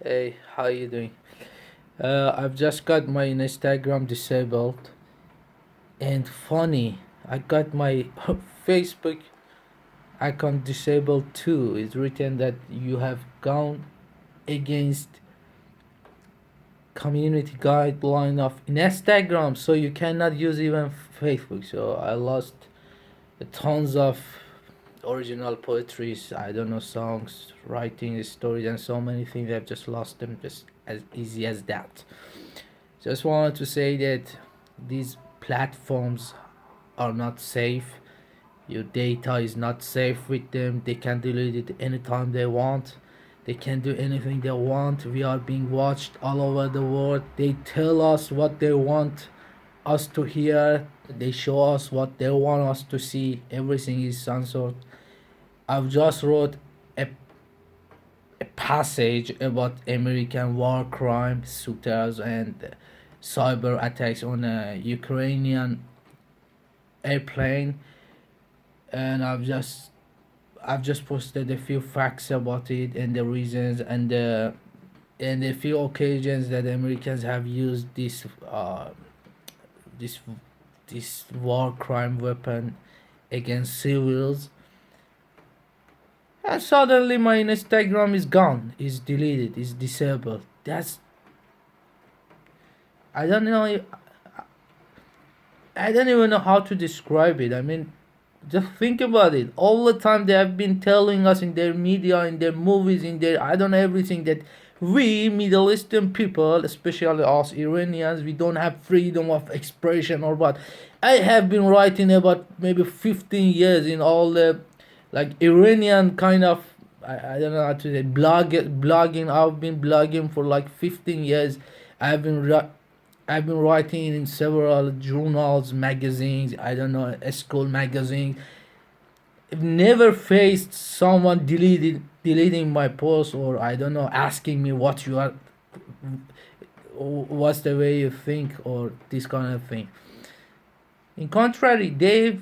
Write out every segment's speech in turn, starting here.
Hey, how you doing? I've just got my Instagram disabled, and funny, I got my Facebook account disabled too. It's written that you have gone against community guideline of Instagram, so you cannot use even Facebook. So I lost tons of original poetries. I don't know, songs, writing stories, and so many things. I've just lost them just as easy as that. Just wanted to say that these platforms are not safe. Your data is not safe with them. They can delete it anytime they want. They can do anything they want. We are being watched all over the world. They tell us what they want us to hear. They show us what they want us to see. Everything is censored. I've just wrote a passage about American war crimes, shooters, and cyber attacks on a Ukrainian airplane, and I've just posted a few facts about it and the reasons and a few occasions that Americans have used this this war crime weapon against civils. And suddenly my Instagram is gone, is deleted, is disabled. That's I don't know. I don't even know how to describe it. I mean, just think about it. All the time they have been telling us in their media, in their movies, in their I don't know everything that we Middle Eastern people, especially us Iranians, we don't have freedom of expression or what. I have been writing about maybe 15 years in all the like Iranian kind of I don't know how to say blogging. I've been blogging for like 15 years. I've been I've been writing in several journals, magazines, I don't know, a school magazine. I've never faced someone deleting my post or I don't know, asking me what you are, what's the way you think or this kind of thing. In contrary, they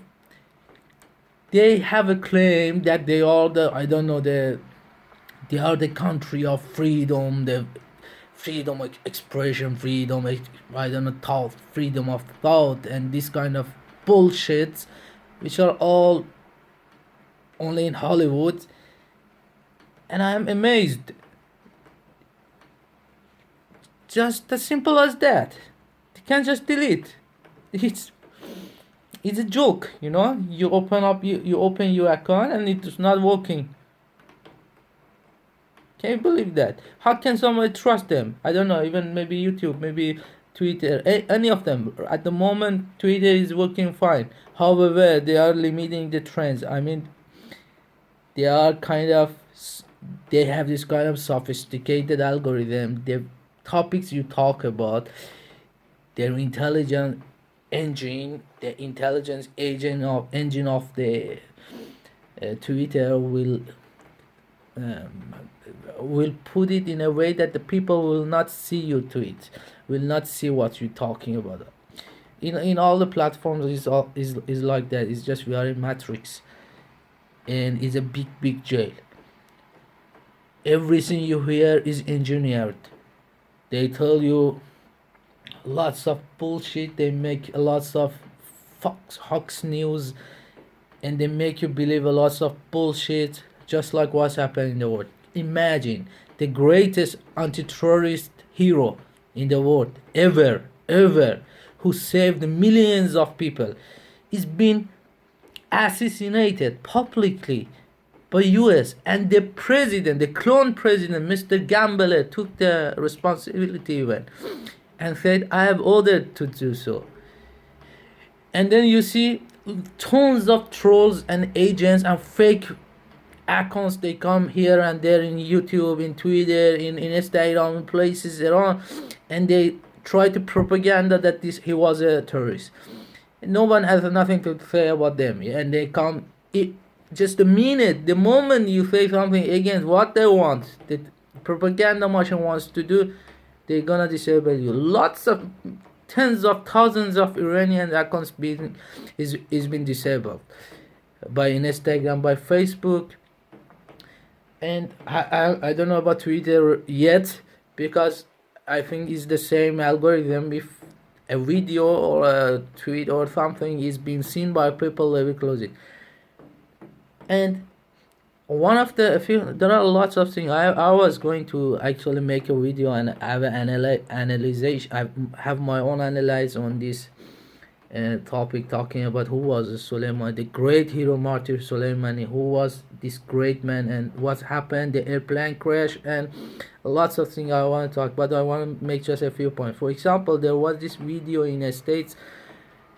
have a claim that they are the I don't know they are the country of freedom, the freedom of expression, I don't know, thought, freedom of thought, and this kind of bullshit, which are all only in Hollywood. And I'm amazed. Just as simple as that. They can just delete. It's it's a joke, you know. You open your account and it's not working. Can you believe that? How can somebody trust them? I don't know, even maybe YouTube, maybe Twitter, any of them. At the moment, Twitter is working fine. However, they are limiting the trends. I mean, they are kind of, they have this kind of sophisticated algorithm. The topics you talk about, their intelligent engine, the intelligence engine of the Twitter um, will put it in a way that the people will not see you tweet, will not see what you're talking about. In all the platforms is like that. It's just we are in matrix, and it's a big jail. Everything you hear is engineered. They tell you lots of bullshit. They make lots of Fox news, and they make you believe a lot of bullshit, just like what's happening in the world. Imagine the greatest anti-terrorist hero in the world ever, who saved millions of people, is being assassinated publicly by US, and the president, the clone president, Mr. Gamble, took the responsibility even and said, I have ordered to do so. And then you see tons of trolls and agents and fake accounts. They come here and there in YouTube, in Twitter, in Instagram, in places around, and they try to propaganda that this he was a terrorist. No one has nothing to say about them, and they come just the moment you say something against what they want, the propaganda machine wants to do, they're gonna disable you. Lots of tens of thousands of Iranian accounts is been disabled by Instagram, by Facebook, and I don't know about Twitter yet, because I think it's the same algorithm. If a video or a tweet or something is being seen by people, they will close it. And one of the few, there are lots of things. I was going to actually make a video and have an analysis. I have my own analyze on this topic, talking about who was Soleimani, the great hero martyr Soleimani, who was this great man and what happened, the airplane crash, and lots of things I want to talk. But I want to make just a few points. For example, there was this video in the States.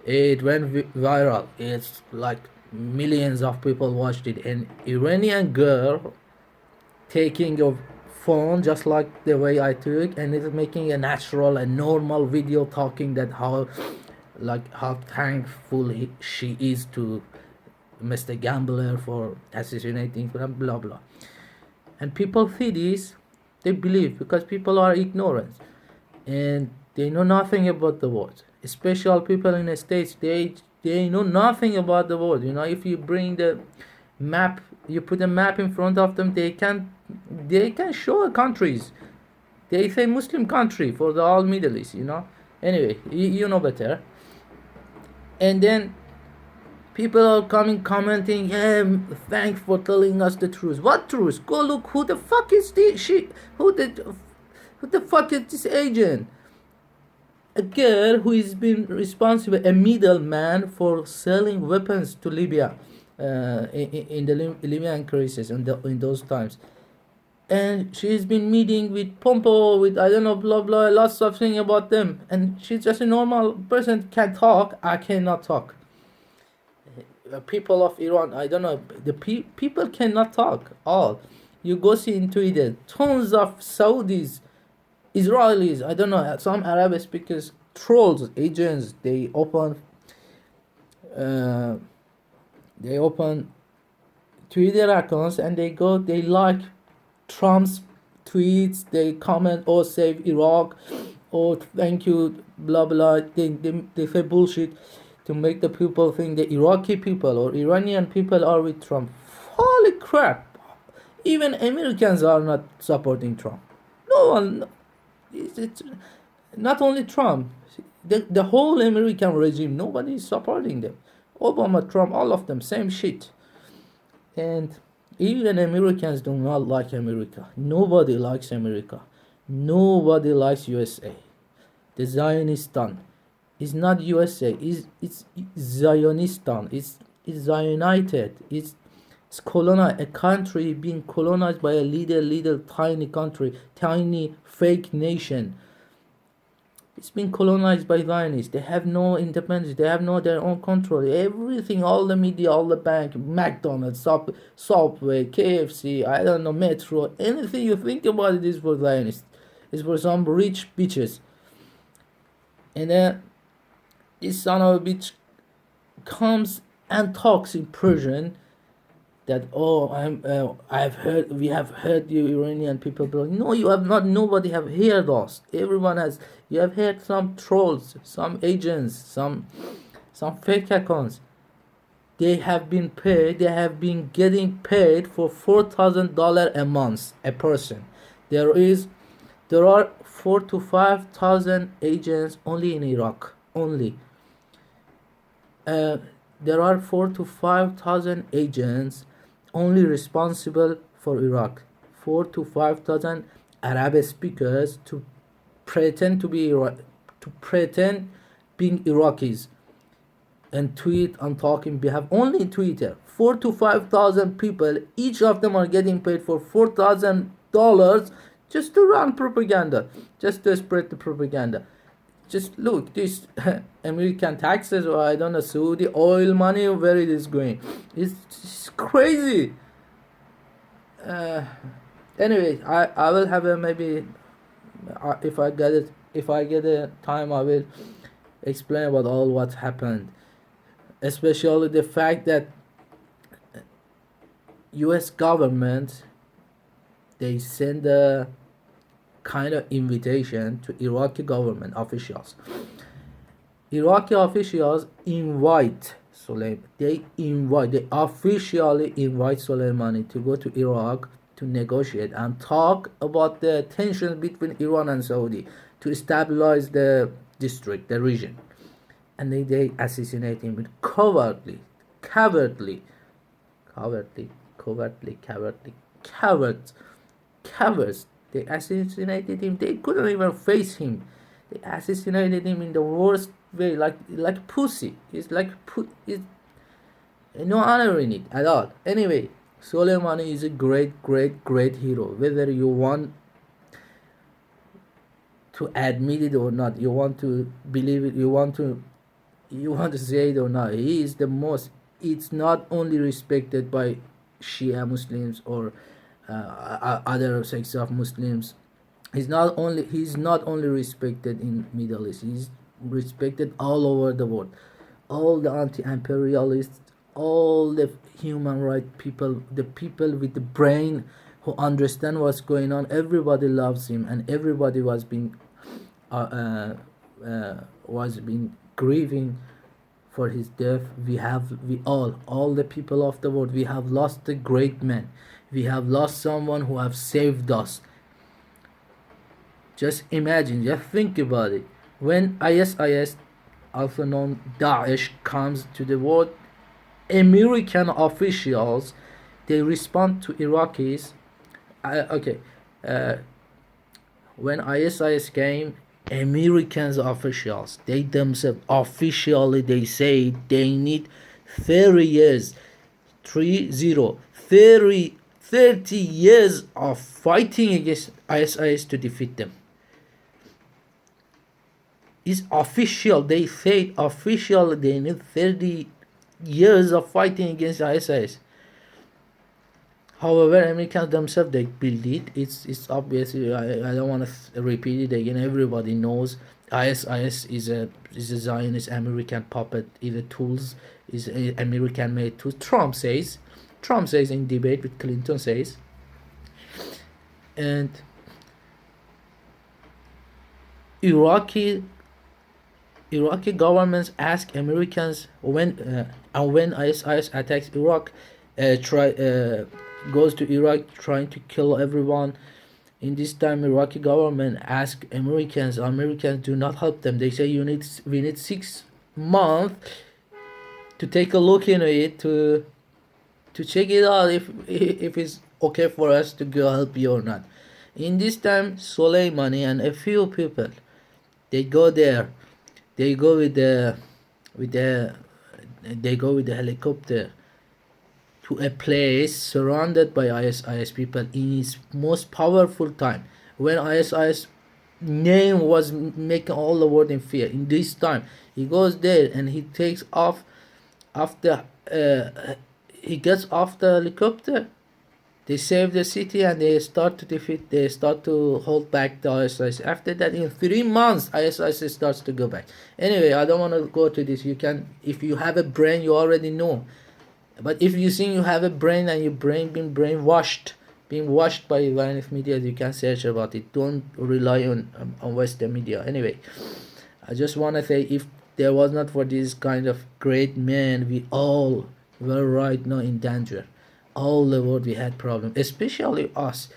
It went viral. It's like millions of people watched it. An Iranian girl taking a phone just like the way I took, and it's making a natural and normal video talking that how thankful she is to Mr. Gambler for assassinating, blah blah blah. And people see this, they believe, because people are ignorant and they know nothing about the world. Especially people in the States, they know nothing about the world. You know, if you bring the map, you put a map in front of them, they can show countries. They say Muslim country for the all Middle East. You know. Anyway, you know better. And then people are coming commenting, yeah, thanks for telling us the truth. What truth? Go look, who the fuck is this shit? Who the fuck is this agent? A girl who has been responsible, a middleman for selling weapons to Libya in the Libyan crisis in those times. And she's been meeting with Pompo, with I don't know, blah blah, lots of things about them. And she's just a normal person, can talk. I cannot talk. People of Iran, I don't know, the people cannot talk. All you go see in Twitter, tons of Saudis, Israelis, I don't know, some Arab speakers, trolls, agents. They open Twitter accounts and they like Trump's tweets, they comment, oh, save Iraq, oh, thank you, blah blah. They say bullshit to make the people think the Iraqi people or Iranian people are with Trump. Holy crap! Even Americans are not supporting Trump. No one. It's not only Trump. The whole American regime, nobody is supporting them. Obama, Trump, all of them, same shit. And even Americans do not like America. Nobody likes America. Nobody likes USA. The Zionistan is not USA. It's Zionistan. It's Zionited. It's colonized. A country being colonized by a little tiny country, tiny fake nation. It's been colonized by Zionists. They have no independence. They have no their own control. Everything, all the media, all the bank, McDonald's, Subway, KFC, I don't know, Metro, anything you think about it is for Zionists. It's for some rich bitches. And then this son of a bitch comes and talks in Persian that, oh, we have heard you Iranian people. No, you have not. Nobody have heard us. Everyone has. You have heard some trolls, some agents, some fake accounts. They have been paid. They have been getting paid for $4,000 a month a person. There are 4,000 to 5,000 agents only in Iraq. Only. There are 4,000 to 5,000 agents only responsible for Iraq. 4,000 to 5,000 Arab speakers to pretend being Iraqis and tweet and talk in behalf only Twitter. 4,000 to 5,000 people, each of them are getting paid for $4,000 just to run propaganda, just to spread the propaganda. Just look, this American taxes, or I don't know, Saudi oil money, where it is going. It's crazy. Anyway, I will have a maybe, if I get a time, I will explain about all what happened, especially the fact that U.S. government, they send a kind of invitation to Iraqi government officials. Iraqi officials invite Soleimani. They officially invite Soleimani to go to Iraq to negotiate and talk about the tensions between Iran and Saudi to stabilize the district, the region. And they assassinate him with cowardly, cowards, cowards. They assassinated him. They couldn't even face him. They assassinated him in the worst way, like pussy. It's like it's no honor in it at all. Anyway, Soleimani is a great hero. Whether you want to admit it or not, you want to believe it, you want to say it or not, he is the most. It's not only respected by Shia Muslims or other sects of Muslims. He's not only respected in Middle East. He's respected all over the world. All the anti-imperialists, all the human rights people, the people with the brain who understand what's going on. Everybody loves him, and everybody was been grieving for his death. We all the people of the world, we have lost a great man. We have lost someone who have saved us. Just imagine, just think about it. When ISIS, also known Daesh, comes to the world, American officials, they respond to Iraqis. Okay, when ISIS came, Americans officials, they themselves officially, they say they need 30 years, 30 years of fighting against ISIS to defeat them. It's official. They say official. They need 30 years of fighting against ISIS. However, Americans themselves, they build it. It's obvious. I don't want to repeat it again. Everybody knows ISIS is a Zionist American puppet. Is a tools. Is a American made tools. Trump says in debate with Clinton says, and Iraqi governments ask Americans when ISIS attacks Iraq, goes to Iraq trying to kill everyone. In this time, Iraqi government ask Americans do not help them. They say we need 6 months to take a look into it, to check it out if it's okay for us to go help you or not. In this time, Soleimani and a few people, they go there. They go with the helicopter to a place surrounded by ISIS people in its most powerful time, when ISIS name was making all the world in fear. In this time, he goes there and he takes off after he gets off the helicopter. They save the city and they start to hold back the ISIS. After that, in 3 months, ISIS starts to go back. Anyway, I don't want to go to this. You can, if you have a brain, you already know. But if you think you have a brain and your brain being washed by Iranian media, you can search about it. Don't rely on Western media. Anyway, I just want to say, if there was not for this kind of great men, we all were right now in danger. All the world we had problem, especially us,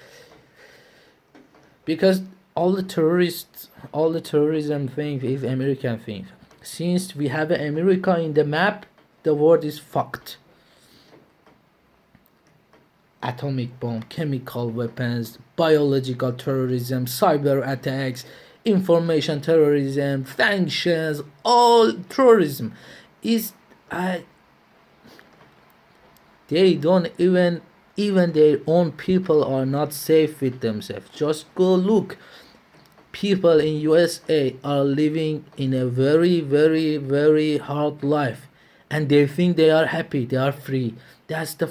because all the terrorism thing is American thing. Since we have America in the map, the world is fucked. Atomic bomb, chemical weapons, biological terrorism, cyber attacks, information terrorism, sanctions, all terrorism is they don't even their own people are not safe with themselves. Just go look. People in USA are living in a very hard life, and they think they are happy, they are free. That's the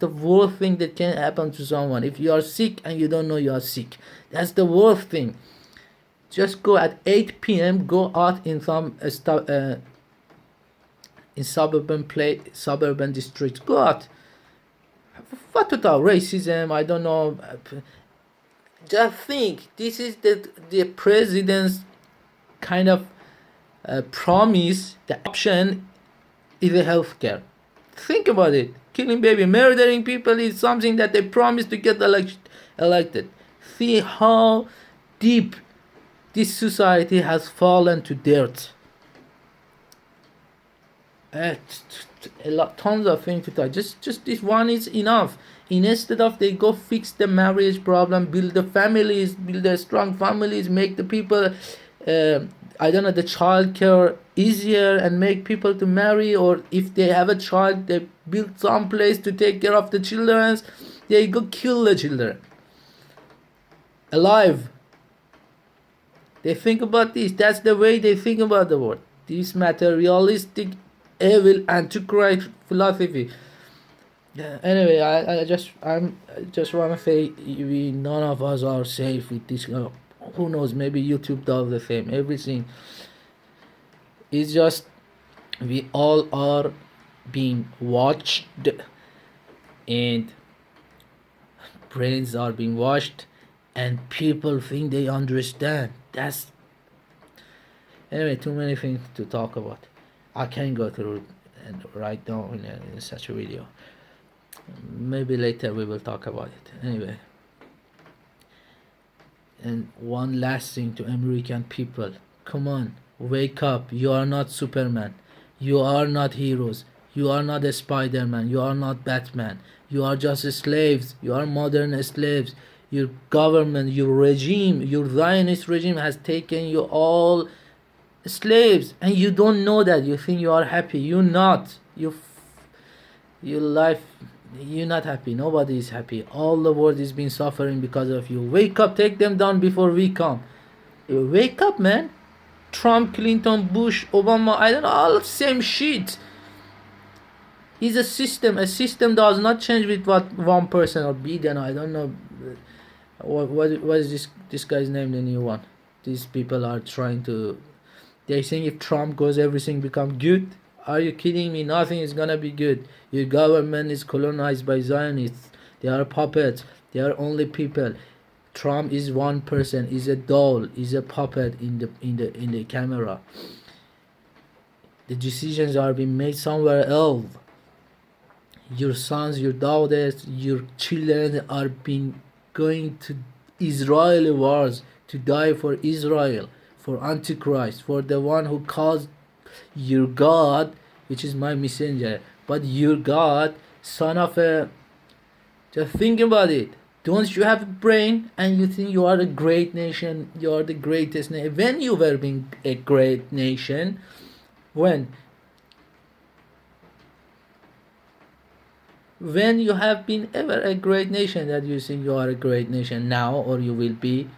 worst thing that can happen to someone. If you are sick and you don't know you are sick, that's the worst thing. Just go at 8 p.m. Go out in some in suburban districts. Go out. What about racism? I don't know. Just think. This is the president's kind of promise. The option is the healthcare. Think about it. killing baby, murdering people is something that they promised to get elected. See how deep this society has fallen to dirt. uh, Tons of things to talk. Just this one is enough. Instead of they go fix the marriage problem, build the families, build the strong families, make the people, I don't know, the child care easier, and make people to marry, or if they have a child, they build some place to take care of the children. They go kill the children alive. They think about this. That's the way they think about the world. This materialistic, evil, antichrist philosophy. Yeah, anyway, I just want to say we none of us are safe with this. Who knows? Maybe YouTube does the same. Everything is just we all are being watched, and brains are being washed, and people think they understand. That's anyway. Too many things to talk about. I can't go through and right now in such a video. Maybe later we will talk about it. Anyway, and one last thing to American people: come on, wake up! You are not Superman. You are not heroes. You are not a Spider-Man. You are not Batman. You are just slaves. You are modern slaves. Your government, your regime, your Zionist regime has taken you all slaves, and you don't know that. You think you are happy. You're not. Your life, you're not happy. Nobody is happy. All the world is been suffering because of you. Wake up. Take them down before we come. Wake up, man. Trump, Clinton, Bush, Obama, I don't know, all same shit. It's a system. A system does not change with what one person or Biden. I don't know what is this guy's name, the new one. These people are trying to. They think if Trump goes, everything become good. Are you kidding me? Nothing is gonna be good. Your government is colonized by Zionists. They are puppets. They are only people. Trump is one person. Is a doll. Is a puppet in the camera. The decisions are being made somewhere else. Your sons, your daughters, your children are being going to Israeli wars to die for Israel, for Antichrist, for the one who caused your God, which is my messenger, but your God, son of a. Just think about it. Don't you have a brain and you think you are a great nation? You are the greatest nation. When you were being a great nation, when you have been ever a great nation that you think you are a great nation now, or you will be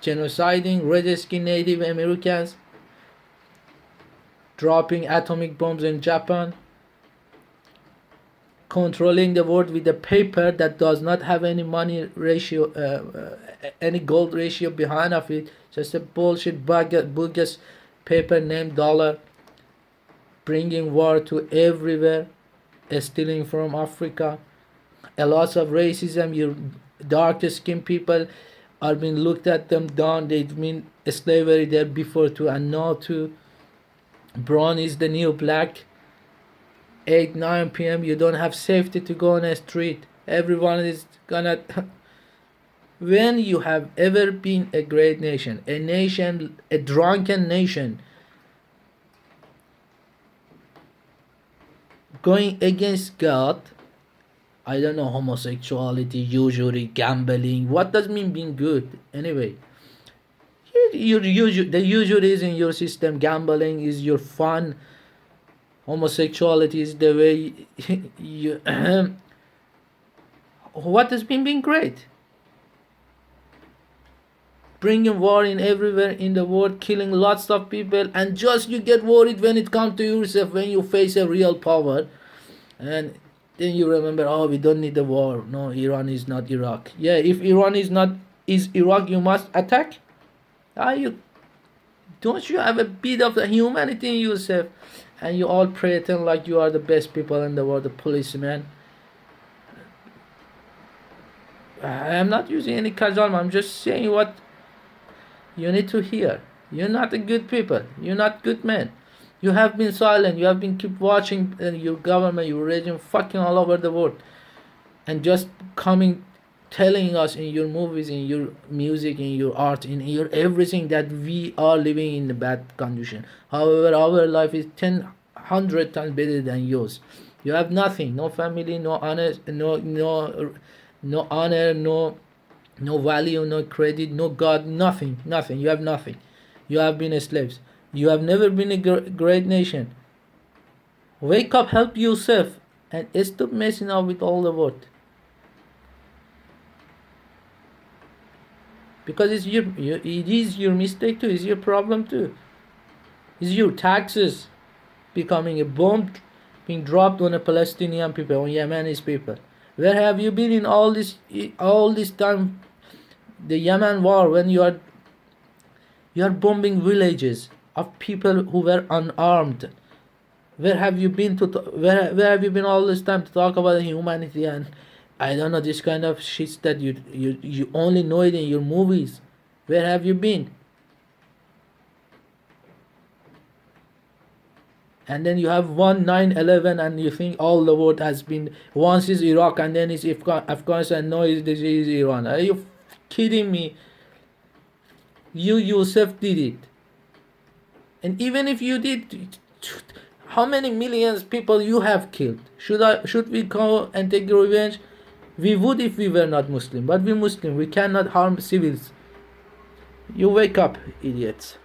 genociding red-skinned Native Americans, dropping atomic bombs in Japan, controlling the world with a paper that does not have any money ratio, any gold ratio behind of it, just a bullshit bogus paper named dollar, bringing war to everywhere, stealing from Africa, a lot of racism. Your dark skinned people are being looked at them down. They've been slavery there before too, and now too. Brown is the new black. 8-9 p.m. you don't have safety to go on a street. Everyone is gonna. When you have ever been a great nation, a drunken nation, going against God, I don't know, homosexuality, usury, gambling. What does mean being good? Anyway, the usury is in your system. Gambling is your fun. Homosexuality is the way you. What has been being great? Bringing war in everywhere in the world, killing lots of people, and just you get worried when it comes to yourself, when you face a real power, and then you remember, oh, we don't need the war. No, Iran is not Iraq. Yeah, if Iran is Iraq, you must attack. Are you? Don't you have a bit of the humanity in yourself? And you all pretend like you are the best people in the world, the policeman. I am not using any kazalma. I'm just saying what you need to hear. You're not a good people. You're not good men. You have been silent. You have been keep watching your government, your regime, fucking all over the world, and just coming, telling us in your movies, in your music, in your art, in your everything that we are living in a bad condition. However, our life is 100 times better than yours. You have nothing, no family, no honor, no honor, no value, no credit, no God, nothing, nothing. You have nothing. You have been slaves. You have never been a great nation. Wake up, help yourself, and stop messing up with all the world. Because it is your mistake too. It's your problem too. It's your taxes becoming a bomb being dropped on the Palestinian people, on Yemenis people. Where have you been in all this time? The Yemen war, when you are bombing villages of people who were unarmed. Where have you been where have you been all this time to talk about humanity and I don't know, this kind of shit that you only know it in your movies? Where have you been? And then you have 9/11 and you think all the world has been, once is Iraq and then it's Afghanistan, no, this is Iran. Are you kidding me? You yourself did it. And even if you did, how many millions people you have killed? Should we go and take revenge? We would if we were not Muslim, but we're Muslim. We cannot harm civils. You wake up, idiots.